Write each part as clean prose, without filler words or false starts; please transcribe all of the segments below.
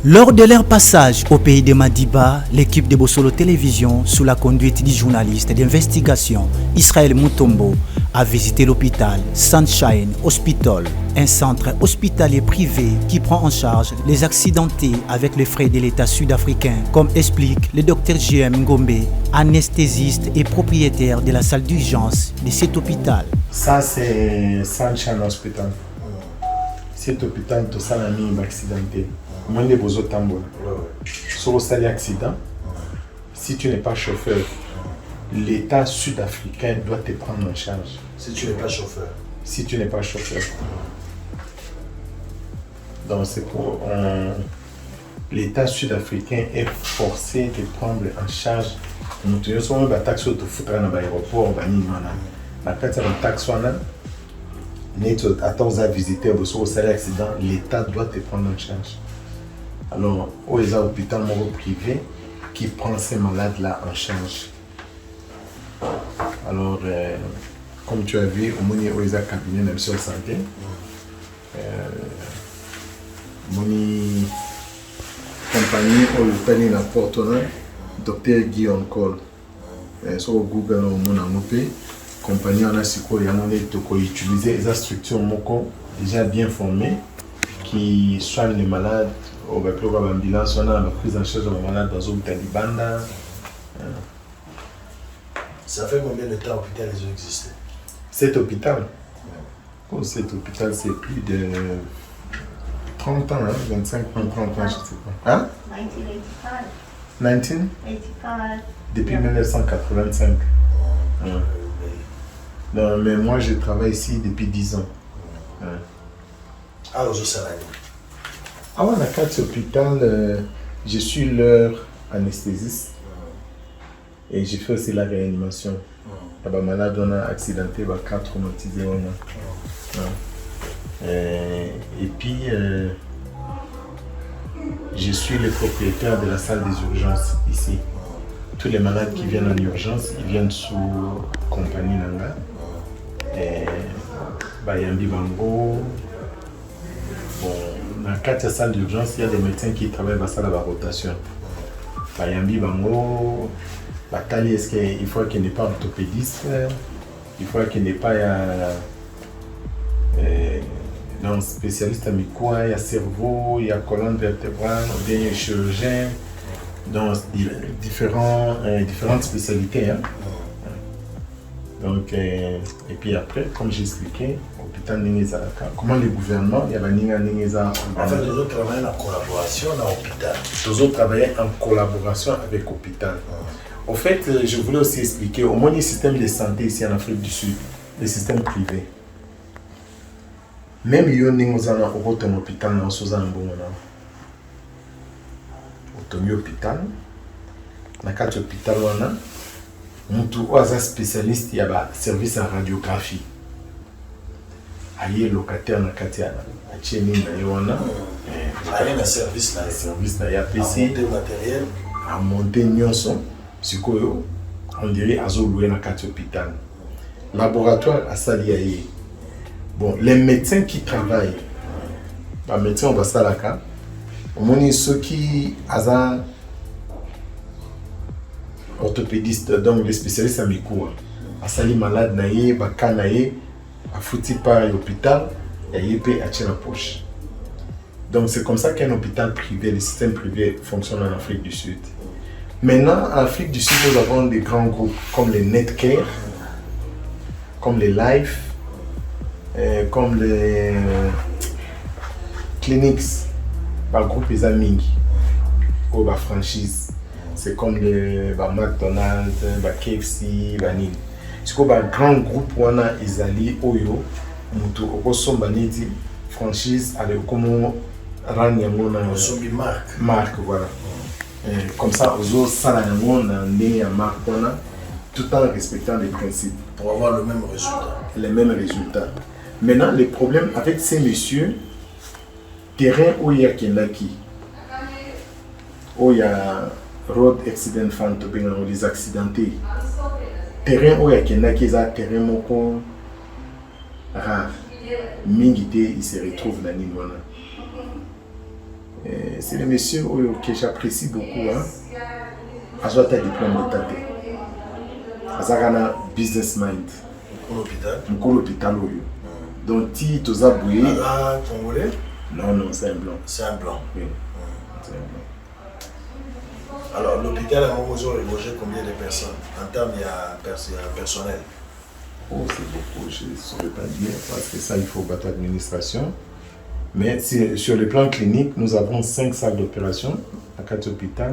Lors de leur passage au pays de Madiba, l'équipe de Bossolo Télévision, sous la conduite du journaliste d'investigation Israël Mutombo, a visité l'hôpital Sunshine Hospital, un centre hospitalier privé qui prend en charge les accidentés avec les frais de l'État sud-africain, comme explique le Dr J.M. Ngombe, anesthésiste et propriétaire de la salle d'urgence de cet hôpital. Ça, c'est Sunshine Hospital. Cet hôpital, tout ça, a mis un accidenté. Moins de beaux tambours. Sur le stade d'accident, si tu n'es pas chauffeur, l'État sud-africain doit te prendre en charge. Si tu n'es pas chauffeur. Si tu n'es pas chauffeur. Donc c'est pour... l'État sud-africain est forcé de prendre en charge. Nous avons une taxe de foutre dans l'aéroport, la taxe à visiter au stade d'accident, l'État doit te prendre en charge. Alors, il y a un hôpital privé qui prend ces malades-là en charge. Alors, comme tu as vu, il y a un cabinet de santé. Une compagnie où il y a un Dr Guillaume Cole. Sur Google, on a une compagnie qui utilise des structures déjà bien formées qui soignent les malades. On va plus avoir l'ambulance, on a la prise en charge des malades dans un Talibanda. Ça fait combien de temps l'hôpital ils ont existé? Cet hôpital, cet hôpital, c'est plus de 30 ans, 25 ans, 30 ans, je ne sais pas. Hein? 1985. 1985? Depuis 1985. Non, mais moi, je travaille ici depuis 10 ans. Alors, je sais. Avant la carte hôpital, je suis leur anesthésiste et j'ai fait aussi la réanimation. Les malades on a accidenté, les cas traumatisés. Et puis, je suis le propriétaire de la salle des urgences ici. Tous les malades qui viennent en urgence, ils viennent sous compagnie Nanga. Et Bayambi Bango. Bon, dans la salle d'urgence, il y a des médecins qui travaillent dans la salle de rotation. Bayambi Bango, Batali, est-ce qu'il faut qu'il n'y ait pas orthopédiste, il faut qu'il n'y ait pas un spécialiste amicaux, il y a cerveau, il y a colonne vertébrale, il y a chirurgien, dans différentes spécialités. Hein. Donc, et puis après, comme j'ai expliqué, l'hôpital Ningezalaka, comment le gouvernement, il y a la Ningeza. En fait, nous autres travaillons en collaboration avec l'hôpital. Nous autres travaillons en collaboration avec l'hôpital. En fait, je voulais aussi expliquer, au moins le système de santé ici en Afrique du Sud, le système privé. Même si nous avons un hôpital, nous avons un bon hôpital, dans le hôpital, nous avons un spécialiste qui a un service en radiographie. Il y a un locataire dans le quartier. Il y a un service là. Il y a un PC. Matériel. À monter Nyonson. On dirait à louer dans le hôpital. Laboratoire à Saliaye. Bon, les médecins qui travaillent, les médecins, on va ça là, on a ceux qui ont orthopédistes, donc les spécialistes amicaux. À Sali malade, naïe, baka naïe, à fouti par l'hôpital, et il peut acheter la poche. Donc c'est comme ça qu'un hôpital privé, le système privé fonctionne en Afrique du Sud. Maintenant, en Afrique du Sud, nous avons des grands groupes comme les Netcare, comme les Life, comme les Clinics, par groupe les Aming, ou par franchise. C'est comme les McDonald's, les KFC, les Nini. C'est comme un grand groupe où on a Isali, Oyo, Moutou, Okosombani, franchise, avec comment Ranyango, marque, voilà. Comme ça, aux autres salariés, on a né à marque, tout en respectant les principes. Pour avoir le même résultat. Les mêmes résultats. Maintenant, le problème avec ces messieurs, terrain où il y a Kenaki, où il y a road accident fund, les accidentés, terrain où il y a Kenaki, il y a terrain moko rare. Mingité, il se retrouve dans l'Inwana. C'est le monsieur que j'apprécie beaucoup. Hein. Il a un diplôme d'état. Il a un business mind. Il a l'hôpital. Donc, si tu as bouillé. Ah, congolais? Non, c'est un blanc. C'est un blanc. Oui. C'est un blanc. Alors, l'hôpital a embauché combien de personnes en termes de personnel? Oh, c'est beaucoup, je ne saurais pas dire, parce que ça, il faut battre l'administration. Mais sur le plan clinique, nous avons 5 salles d'opération à 4 hôpitaux.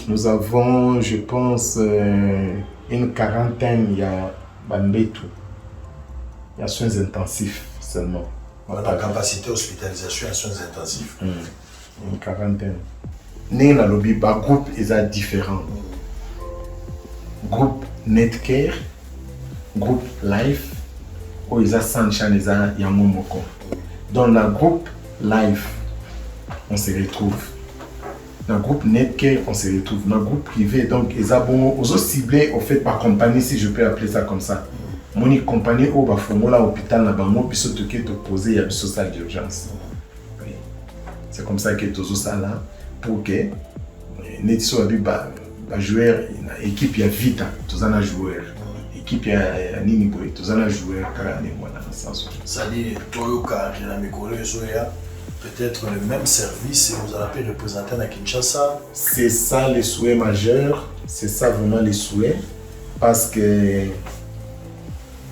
Nous avons, je pense, une quarantaine, il y a Bambetou. Il y a soins intensifs seulement. La capacité d'hospitalisation et soins intensifs. Une quarantaine. Nous, dans le groupe, ils sont différents. Groupe Netcare, groupe Life, où ils ont Sanchan, ils ont Yamomoko. Dans le groupe Life, on se retrouve. Dans le groupe Netcare, on se retrouve. Dans le groupe privé, donc, ils ont ciblé au fait par compagnie, si je peux appeler ça comme ça. Mon compagnie au Bafomola l'hôpital na bango biso toke te poser ya biso salle d'urgence. Oui. C'est comme ça que tozo ça là pour que neti so abi ba joueur na équipe ya vita tozana joueur. Équipe ya nini boy tozana joueur kaka ne mwana na sens. Ça dit Toyoka na mikolo ezoya peut-être le même service et vous allez représenter à Kinshasa. C'est ça le souhait majeur, c'est ça vraiment le souhait parce que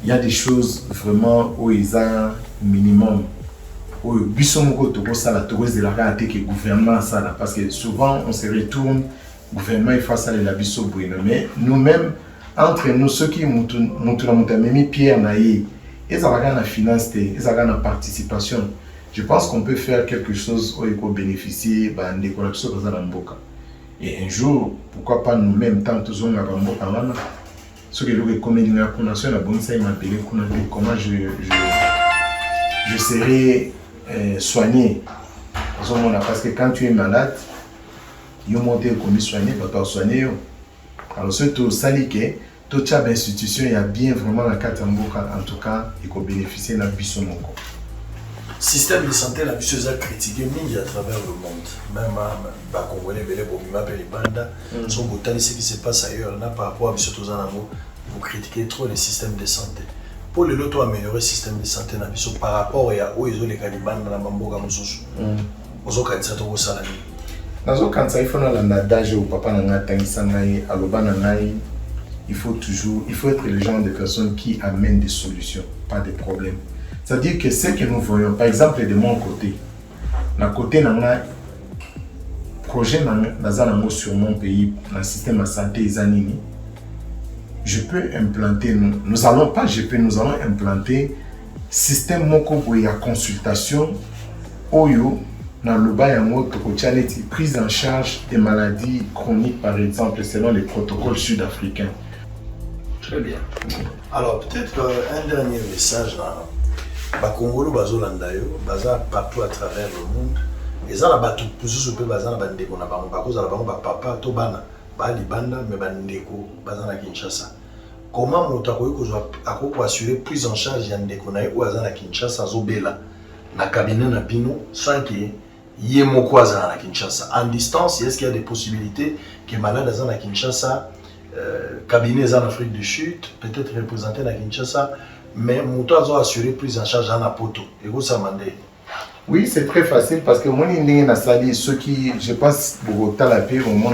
il y a des choses vraiment où ils ont minimum. Où bisomoko toko sala toko zelaka te que gouvernement sala parce que souvent on se retourne gouvernement il fait ça la biso bruno mais nous-mêmes entre nous ceux qui mutamemi Pierre naïe ils ont la finance ils ont la participation. Je pense qu'on peut faire quelque chose où il peut bénéficier des collections dans la mboka. Et un jour pourquoi pas nous-mêmes tant tous on a mboka wana. Ce que je comédie la fondation la bonne ça il m'a appelé comment je serai soigné parce que quand tu es malade il monte comme soigné pas soigner alors surtout ça dit que toute chaque institution il y a bien vraiment la carte en tout cas il faut bénéficier de la biso moko. Système de santé la biso a critiqué à travers le monde même à Congolais belé bomima pe libanda son botali ce qui se passe ailleurs là par rapport à biso tozanango vous critiquez trop les systèmes de santé. Pour le lot améliorer le système de santé na biso par rapport à où ils ont les calibans dans la mamboka mususu. Ozo kanisa to salami. Nazo kanisa il faut na l'adage au papa na ngata ngai aloba na ngai il faut être le genre de personnes qui amènent des solutions, pas des problèmes. C'est-à-dire que ce que nous voyons, par exemple de mon côté, na côté na projet na sur mon pays, dans le système de santé Zanini, je peux implanter, nous allons implanter système moko ya consultation oyo na loba ya moto ko chaneti prise en charge des maladies chroniques par exemple selon les protocoles sud-africains. Très bien. Alors peut-être un dernier message là. Ba Congolo bazolanda yo, baza partout à travers le monde. Et ça la batu pususu pe baza na bandeko na bango ba koza la bango ba papa to bana ba libanda me bandeko baza na Kinshasa. Comment moto akoki assurer prise en charge ya ndeko na ye ou aza na Kinshasa azobela na cabinet na bino sans que ye moko aza na Kinshasa en distance? Est-ce qu'il y a des possibilités que malade aza na Kinshasa cabinet en Afrique du Sud peut-être représenté na Kinshasa mais moto azo assurer prise en charge en Poto et vous ça mandé? Oui, c'est très facile parce que moi ndenge na sali ceux qui je pense pour talapé au monde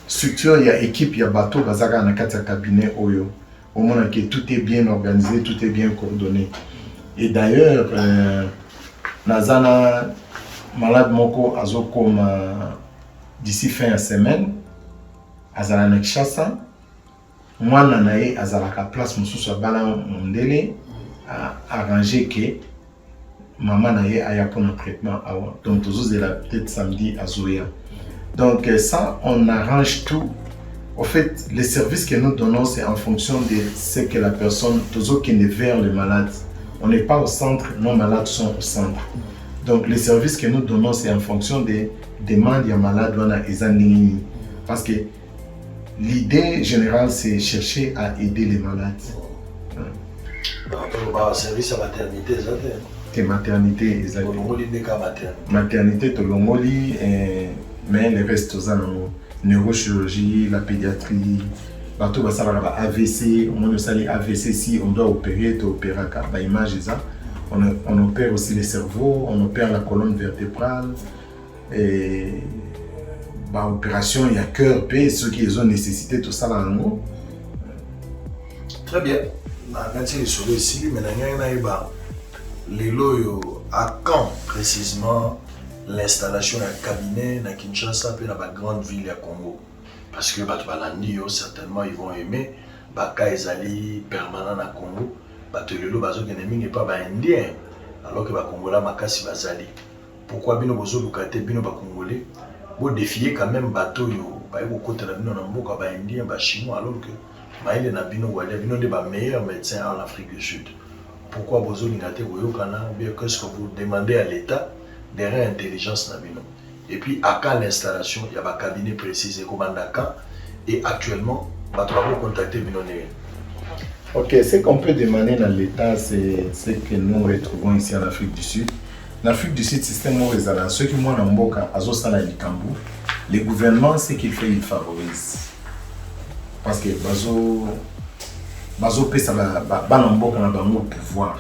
structure il y a équipe il y a bateau bazaka na kati ya cabinet oyo au monde que tout est bien organisé, tout est bien coordonné. Et d'ailleurs nazana malade moko azo comme d'ici fin de semaine azala na Kinshasa mwana nae azalaka place mususu bala mondele a arrangé que maman nae aya pour un traitement avant donc toujours la peut-être samedi à Zoya. Donc ça on arrange tout. Au fait les services que nous donnons c'est en fonction de ce que la personne toujours qui est vers le malade. On n'est pas au centre, nos malades sont au centre. Donc les services que nous donnons c'est en fonction des demandes du malade parce que l'idée générale c'est chercher à aider les malades. Donc, service à maternité, ça que maternité exactement. Maternité to longoli mais les restes aux neurochirurgie, la pédiatrie, bateau va savoir AVC, on sali AVC si on doit opérer, tu opérer bah image ça. On opère aussi le cerveau, on opère la colonne vertébrale et bah opération il y a cœur paix ceux qui ont nécessité tout ça là en Très bien. Quand il est sur le site, mais les loyaux à quand précisément l'installation d'un cabinet à Kinshasa et dans la grande ville à Congo. Parce que certainement ils vont aimer Baka Ezali permanent à Congo. Batolelo bazo kenemi n'est pas indien alors que ba Congolais makasi bazali. Pourquoi bino bozo lukate bino ba Congolais bo défier quand même bateau yo ba ko kotela bino na mboka ba indien ba chinois alors que maïle na bino wale bino de ba meilleurs médecins en Afrique du Sud. Pourquoi bozo lingate koyokana ou bien qu'est-ce que vous demandez à l'État derrière intelligence na bino. Et puis à quand l'installation, il y a un cabinet précis et commandant et actuellement ba to ba contacter bino ne. Ok, ce qu'on peut demander dans l'État, c'est ce que nous retrouvons ici en Afrique du Sud. En Afrique du Sud, système où ceux qui sont en Mboka, le gouvernement, ce qu'il fait, il favorise. Parce que Bazo ça va pouvoir.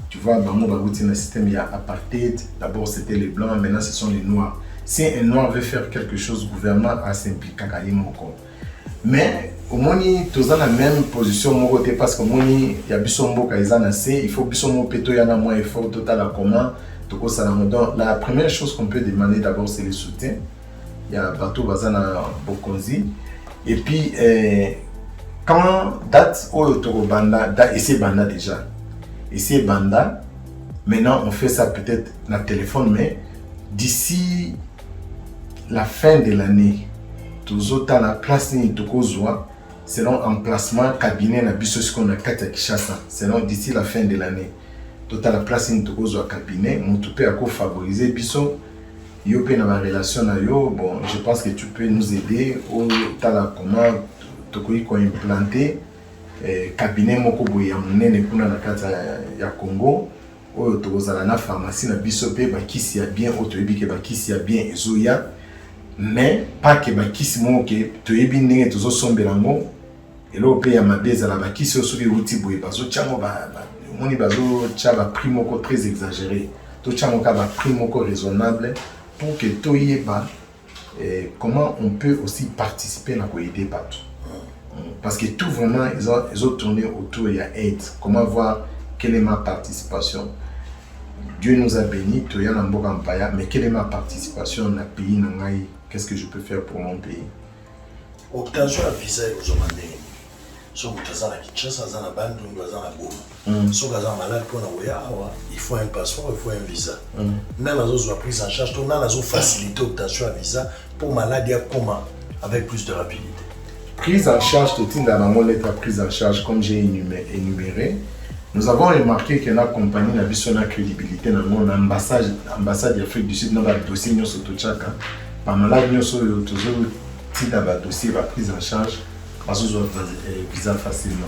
Tu vois, dans le système, il y a apartheid. D'abord, c'était les blancs, maintenant, ce sont les noirs. Si un noir veut faire quelque chose, le gouvernement a s'impliqué. Mais au moins, tu es dans la même position parce que il y a Bissombo il faut Bissombo Peto, il y a moins effort total à comment. Donc, la première chose qu'on peut demander d'abord, c'est le soutien. Il y a Bato Bazana Bokonzi. Et puis, quand date au Banda, ici Banda déjà. Ici Banda, maintenant on fait ça peut-être dans le téléphone, mais d'ici la fin de l'année, toujours dans la place ni tokozwa selon emplacement cabinet na biso ce qu'on a Kinshasa selon d'ici la fin de l'année total la place ni tokozwa cabinet mutu pe ako favoriser biso yo pe na ba relation na yo bon je pense que tu peux nous aider au tala comment tokoyi ko implanter cabinet moko boye ya munene kuna na kata ya Congo oyo tokozala na pharmacie na biso pe ba kisi ya bien otoyebi ke ba kisi ya bien ezoya. Mais pas que bakisi mo ke to yebi ndenge tozo sombela ngo elo pe ya mabeza la bakisi oso ke uti boye bazo chango ba moni bazo cha ba prix moko très exagéré to chango ka ba prix moko raisonnable pour que to yeba comment on peut aussi participer na ko aider partout parce que tout vraiment ils ont tourné autour il y a aide comment voir quelle est ma participation. Dieu nous a bénis, to ya na mboka mpaya, mais quelle est ma participation na pays na ngai? Qu'est-ce que je peux faire pour mon pays? Obtention à visa aux Omandés. So mutazana Kinshasa zana Bandundu zana Goma. So gazana malade pour na oya il faut un passeport, il faut un visa. Nana zo prise en charge, nana zo faciliter obtention à visa pour maladie à comment avec plus de rapidité. Prise en charge, tout dans la lettre prise en charge comme j'ai énuméré. Nous avons remarqué que notre compagnie n'a pas de crédibilité dans mon ambassade d'Afrique du Sud dans le dossier de Sotochaka. Par malade, nous avons un dossier de prise en charge, parce que nous avons un visa facilement.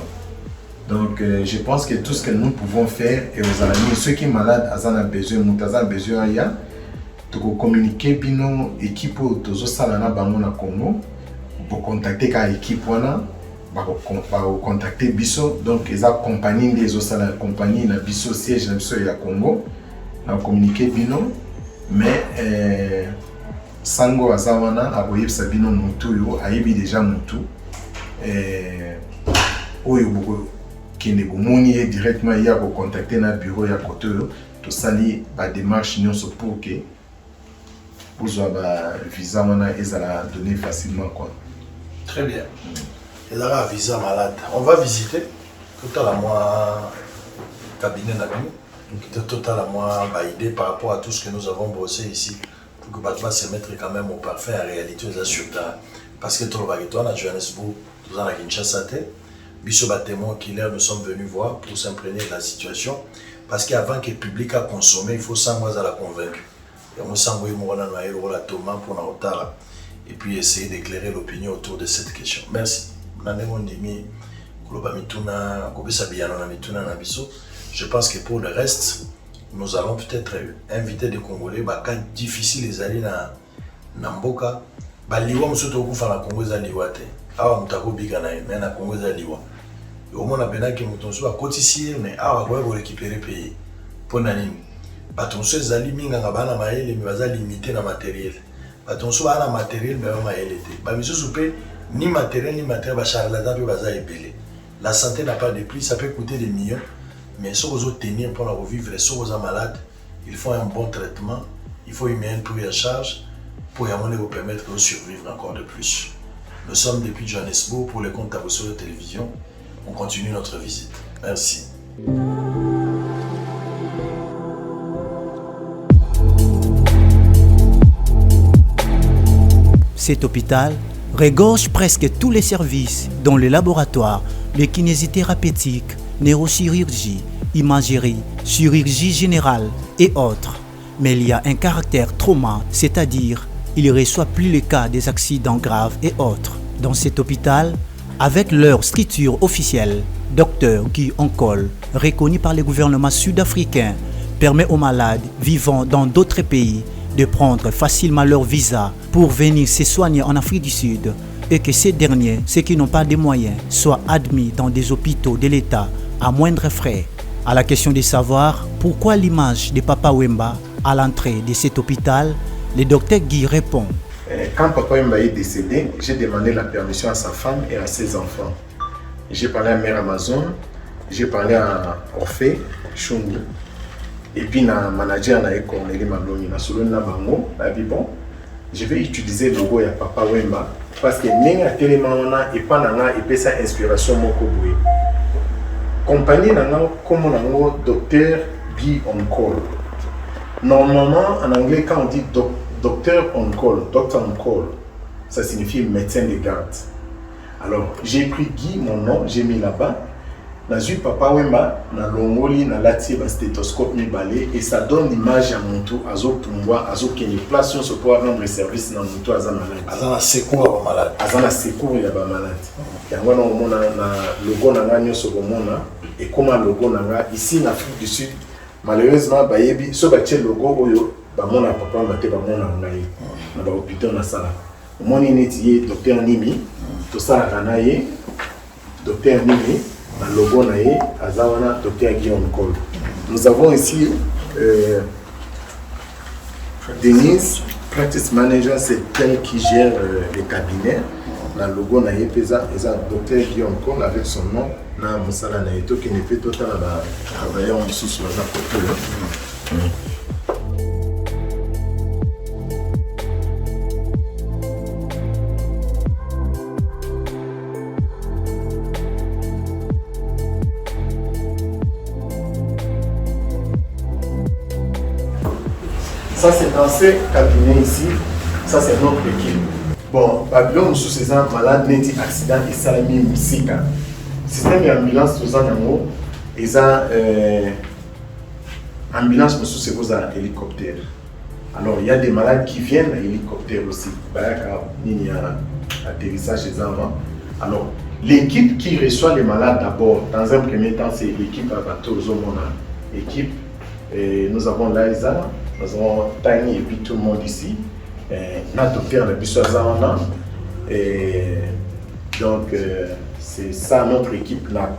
Donc, je pense que tout ce que nous pouvons faire, et aux amis, ceux qui sont malades, ils ont besoin, de communiquer avec nos équipes de Salana Bamona Congo, pour contacter l'équipe. Contacter Bisso, donc ils accompagnent les autres compagnies na Bisso siège na Bisso ya Congo, na communiquer bino, mais sango azawana aboyeb sabino mutu yo ayebi déjà mutu oyo boko kende bomoni directement ya ko contacter na bureau ya côté to sali ba démarche nyonso pour que pour ba visa wana ezala donner facilement quoi. Très bien. Et là, visa malade. On va visiter tout à la mois cabinet d'abus, tout à la mois idée par rapport à tout ce que nous avons bossé ici pour que Batma se mette quand même au parfait en réalité aux assureurs. Parce que tout le monde à Johannesburg, tout à la Kinshasa, Bisso Batémon, Killer, nous sommes venus voir pour s'imprégner de la situation. Parce qu'avant que le public a consommé, il faut s'envoyer à la convaincre. Et on s'envoie la Thomas pour et puis essayer d'éclairer l'opinion autour de cette question. Merci. Nandemo ndimi Je pense que pour le reste, nous allons peut-être inviter des Congolais, quand difficile les aller dans Namboka, liwa musoto kufa na Congo za liwa te. Awa mutako bika na mais na Congo za liwa. Au moins napenda que mutonso ba kotisi mais awa kwa récupérer pays. Pona nini? Batonso ezali minga ngabana maele mais baza limité na matériel. Batonso bana matériel mais ba maele te. Ba misusu pe ni matériel ba charlatan pe baza ebele. La santé n'a pas de prix, ça peut coûter des millions. Mais si vous tenir pour la revivre, si vous êtes malade, il faut un bon traitement, il faut y mettre un prix à charge pour vous permettre de survivre encore de plus. Nous sommes depuis Johannesburg pour le compte à sur la télévision. On continue notre visite. Merci. Cet hôpital regorge presque tous les services, dont les laboratoires, les kinésithérapeutiques, neurochirurgie, imagerie, chirurgie générale et autres. Mais il y a un caractère trauma, c'est-à-dire il reçoit plus les cas des accidents graves et autres. Dans cet hôpital, avec leur structure officielle, Dr Guy Onkol, reconnu par le gouvernement sud-africain, permet aux malades vivant dans d'autres pays de prendre facilement leur visa pour venir se soigner en Afrique du Sud et que ces derniers, ceux qui n'ont pas de moyens, soient admis dans des hôpitaux de l'État à moindre frais. À la question de savoir pourquoi l'image de Papa Wemba à l'entrée de cet hôpital, le docteur Guy répond. Quand Papa Wemba est décédé, j'ai demandé la permission à sa femme et à ses enfants. J'ai parlé à Mère Amazon, j'ai parlé à Orphée, Chungu, et puis na manager na Cornélie Malongi, na Solon na Bango, na bon, je vais utiliser le logo de Papa Wemba parce que nenga tellement on a et pas nanga et ça inspiration moko boye. Compagnie nanga comme nango docteur Guy Onkol. Normalement en anglais quand on dit docteur on call, ça signifie médecin de garde. Alors j'ai pris Guy, mon nom, j'ai mis là-bas. J'ai Papa Wemba, na longoli, na lati ba stéthoscope mi balé et ça donne l'image à mon tour, azo tumwa, azo kenye place sur pour rendre service na mon tour aza malade. Azana secours ba malade. Azana secours ya ba malade. Yango na mona na logo na nga nyoso bomona et comme logo na nga ici en Afrique du Sud, malheureusement ba yebi so ba tie logo oyo ba mona Papa Wemba te ba mona ngai na ba hôpital na sala. Moni neti docteur Nimi, to sala kanaye docteur Nimi. Le logo naé Azawana Dr Guy Onkol. Nous avons ici Denise, practice manager, c'est elle qui gère les cabinets. Le logo naé pesa Dr Guy Onkol avec son nom na musala naeto qui ne fait total à travailler en dessous sur la porte. Ça c'est dans ces cabinets ici, ça c'est notre équipe. Bon, Babylon sous ces ans malades, neti accident et salami musika. Système d'ambulance tous en haut, ils ont ambulance sous ces causes à hélicoptère. Alors il y a des malades qui viennent à hélicoptère aussi. Il y a atterrissage des enfants. Alors l'équipe qui reçoit les malades d'abord, dans un premier temps, c'est l'équipe à bateau Zomona. Équipe, nous avons l'AISA. Nous avons Tani et puis tout le monde ici. Notre docteur le Bissouazana. Donc, c'est ça notre équipe, la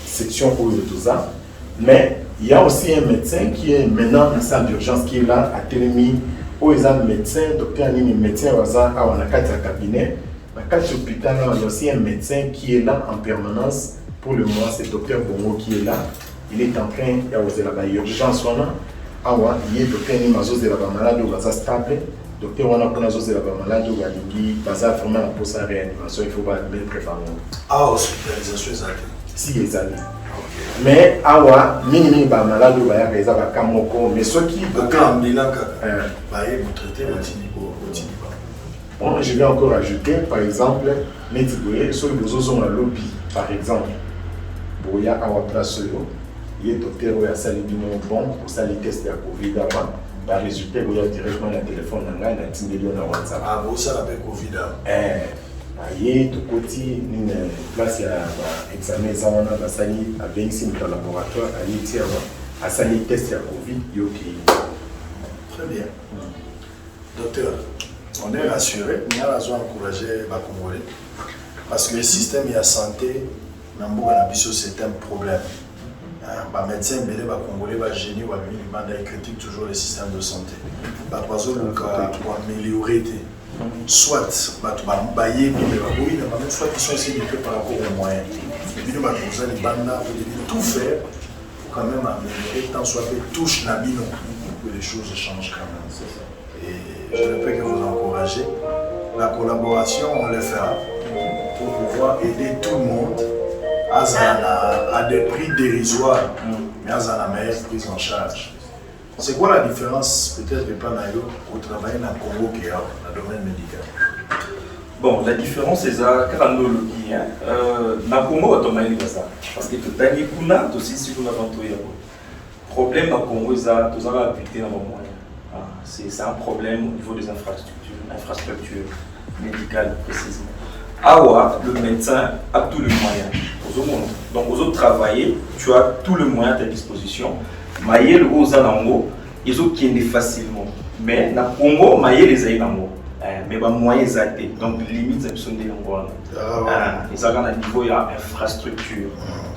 section pour tout ça. Mais il y a aussi un médecin qui est maintenant dans la salle d'urgence qui est là à Télémi. Où il y a un médecin, docteur Nini, médecin, on a 4 cabinets. Dans 4 hôpitaux, il y a aussi un médecin qui est là en permanence. Pour le moment, c'est le docteur Bongo qui est là. Il est en train de l'urgence. Awa il est docteur ni mazo de la malade ou baza stable docteur on a pour nazo de la malade ou balingi baza vraiment pour sa réanimation il faut pas bien préparer hospitalisation exacte si ezali mais awa minimi ba malade ou ba ya reza ba kamoko mais ceux qui docteur ambilaka ba ye traiter matini ko bon je vais encore ajouter par exemple métigoye sur les besoins à lobby par exemple boya awa place il est docteur ou a sali du bon pour ça les tests de la Covid avant la résultat il y a directement le téléphone dans la tindeli na WhatsApp bon ça la Covid aye tokoti une place ya examen eza wana basali abengisi moto ya laboratoire aye ti awa asali test ya covid yoki. Très bien. Docteur, on est rassuré, mais on a encouragé les Congolais parce que le système de santé, c'est un problème. Les médecins, les Congolais, les génies, ils critiquent toujours le système de santé. Pour améliorer, soit soit ils sont aussi limités par rapport aux moyens. Et puis nous avons tout faire pour quand même améliorer, tant soit que touche la bino, que les choses changent quand même. Et je ne peux que vous encourager. La collaboration, on le fera pour pouvoir aider tout le monde à des prix dérisoires, mais à la meilleure prise en charge. C'est quoi la différence, peut-être, de Panayo au travail dans le Congo qui est dans le domaine médical? Bon, la différence c'est ça, quand on a le Congo, on a ça. Parce que tout le monde aussi, si vous avez le problème dans le Congo, c'est que tout le monde a habité dans le moyen. C'est un problème au niveau des infrastructures médicales précisément. Awa, le médecin a tous les moyens. Donc, aux autres travailler, tu as tout le moyen à ta disposition. Maïe le gros zanango, ils ont qui est facilement. Mais dans le Congo, maïe les aïe nango. Mais les moyens zaté. Donc, limite, ça sont des nango. Ils ont un niveau de infrastructure.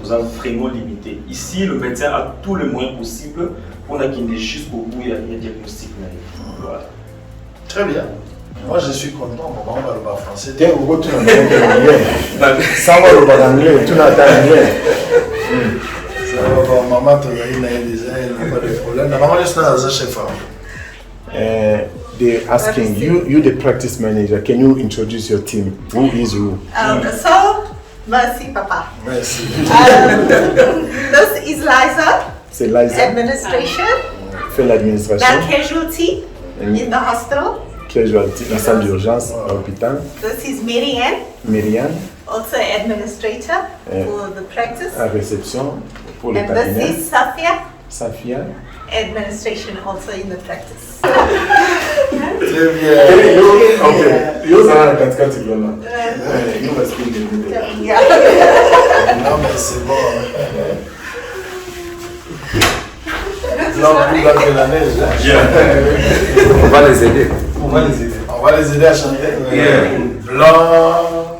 Nous avons vraiment limité. Ici, le médecin a tous les moyens possibles pour qu'il jusqu'au bout, il y a un diagnostic. Voilà. Très bien. Moi, je suis content. Mon maman va le français. Tiens, vous retournez en anglais. Sans moi, le bas anglais, tout n'a pas anglais. Maman, tu as eu pas de problème. Maman, je suis un chef. They're asking you, the practice manager. Can you introduce your team? Who is who? So, merci, Papa. Merci. This is Liza. C'est Liza. Administration. Fait l'administration. That casualty in the hospital. Casualty, la salle d'urgence à l'hôpital. This is Marianne. Myriam. Also administrator for the practice. À réception pour le And cabinet. this is Safia. Safia. Administration also in the practice. Très bien. Ok. Yo, ça va quand tu viens là. Nous, on va se dire. Yeah. Non, mais c'est bon. Non, plus bas que la neige. On va les aider. On va les aider à chanter. Blanc,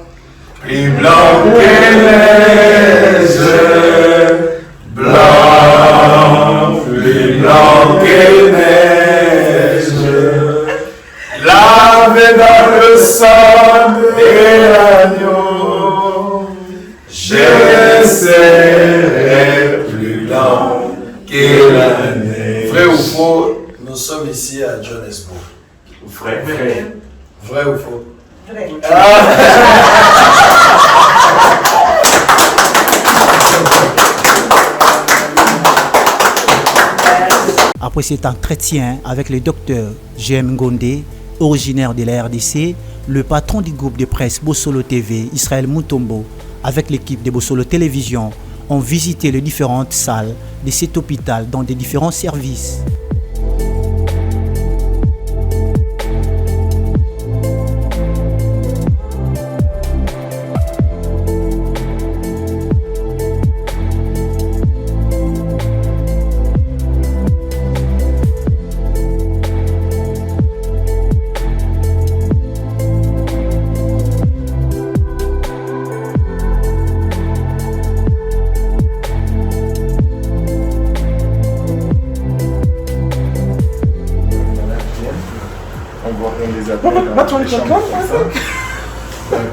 plus blanc que neige. Blanc, plus blanc que neige. Lavé dans le sang de l'agneau. Je serai plus blanc que la neige. Vrai ou faux, nous sommes ici à Johannesburg. Vrai. Vrai ou faux? Vrai. Après cet entretien avec le docteur J.M. Ngondé, originaire de la RDC, le patron du groupe de presse Bossolo TV, Israël Mutombo, avec l'équipe de Bossolo Télévision, ont visité les différentes salles de cet hôpital dans des différents services.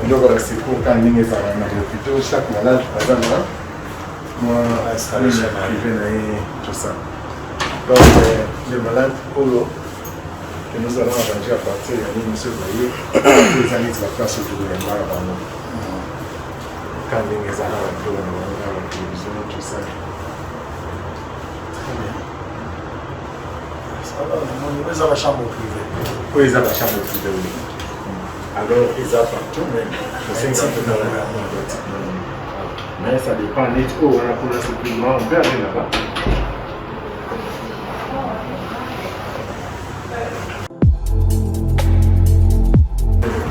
Donc voilà, c'est pour quand il est à l'hôpital, chaque malade, par exemple, moi, je vais tout ça. Donc, les malades, que nous allons arranger à partir de M. Baye, les années de la place autour de l'Embar avant nous. Quand il est à la télévision, tout ça. Très bien. Ils ont la chambre privée. Oui, ils ont la chambre privée, oui. Alors, ils ont partout, mais je sais que ça peut dans la mais ça dépend des trous, on a pour le supplément, on peut aller là-bas.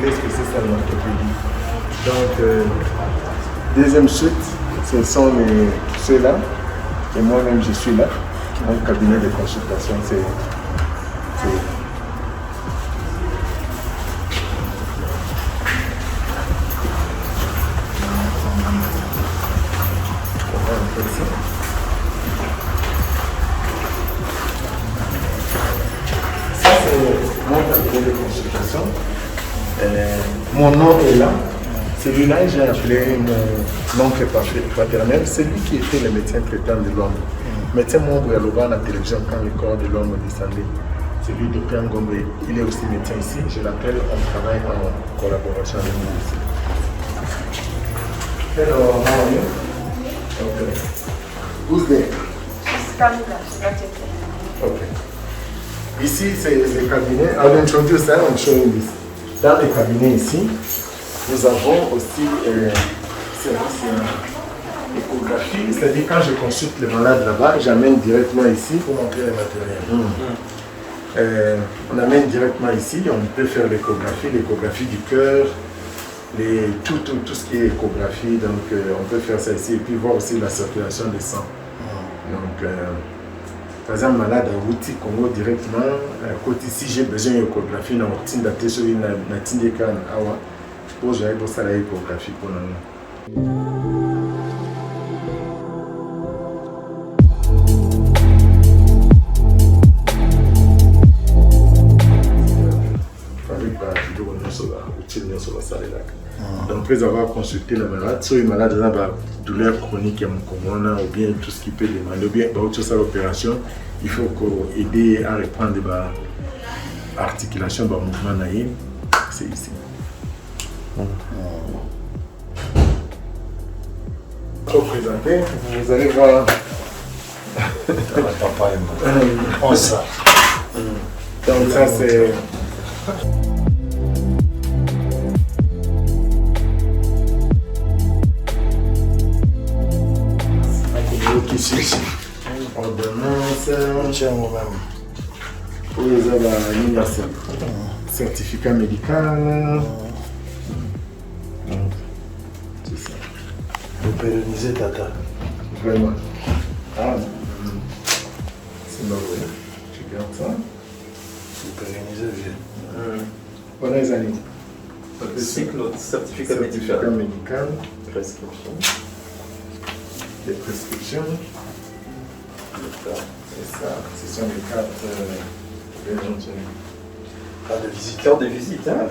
Qu'est-ce que c'est ça notre pays? deuxième chute, ce sont ceux-là. Et moi-même, je suis là. Mon cabinet de consultation, c'est ça, c'est mon cabinet de consultation. Mon nom est là. Celui-là, j'ai appelé mon oncle paternel. C'est lui qui était le médecin traitant de l'homme. Médecin membre à l'ouvert à la télévision quand le corps de l'homme descendait. C'est lui, Dr Ngombe. Il est aussi médecin ici. Je l'appelle, on travaille en collaboration avec nous ici. Hello, how are you? Okay. Who's there? She's coming now. She's not yet there. Okay. Ici, c'est le cabinet. I'll introduce that, I'm showing this. Dans le cabinet ici, nous avons aussi service échographie. C'est-à-dire quand je consulte le malade là-bas, j'amène directement ici. Pour montrer les matériels. On amène directement ici, on peut faire l'échographie du cœur, tout ce qui est échographie, donc on peut faire ça ici et puis voir aussi la circulation du sang. Donc, par exemple, malade à Routi, Congo directement, côté si j'ai besoin d'échographie, je pose ça l'échographie pour nous. Donc, après avoir consulté le malade, si le malade a une douleur chronique ou bien tout ce qui peut demander, ou bien autre chose à l'opération, il faut aider à reprendre l'articulation, le mouvement naïf. C'est ici. Pour présenter, vous allez voir. Papa et maman. Ça. Donc, ça c'est. Ici. Ordonnance. Tiens, moi-même. Pour les avoir certificat médical. C'est ça. Vous pérennisez Tata. Vraiment. Ah, c'est mauvais. Tu gardes ça. Vous pérennisez bien. Pendant les années. Cycle, certificat Certificat médical. médical. Prescription. Les prescriptions. C'est ça. Ce sont les cartes d'éventuel. Pas de visite. Carte de visite, hein?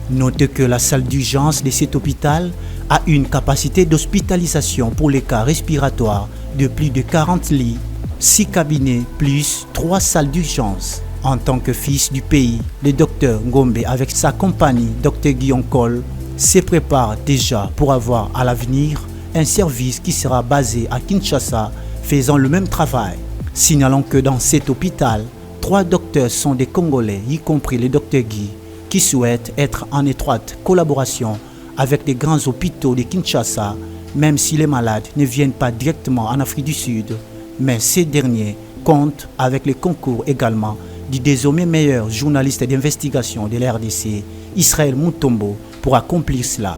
Notez que la salle d'urgence de cet hôpital a une capacité d'hospitalisation pour les cas respiratoires de plus de 40 lits, 6 cabinets plus 3 salles d'urgence. En tant que fils du pays, le docteur Ngombe avec sa compagnie Dr Guillaume Cole se prépare déjà pour avoir à l'avenir un service qui sera basé à Kinshasa faisant le même travail. Signalons que dans cet hôpital, 3 docteurs sont des Congolais, y compris le docteur Guy, qui souhaitent être en étroite collaboration avec les grands hôpitaux de Kinshasa, même si les malades ne viennent pas directement en Afrique du Sud. Mais ces derniers comptent avec le concours également du désormais meilleur journaliste d'investigation de la RDC, Israël Mutombo, pour accomplir cela.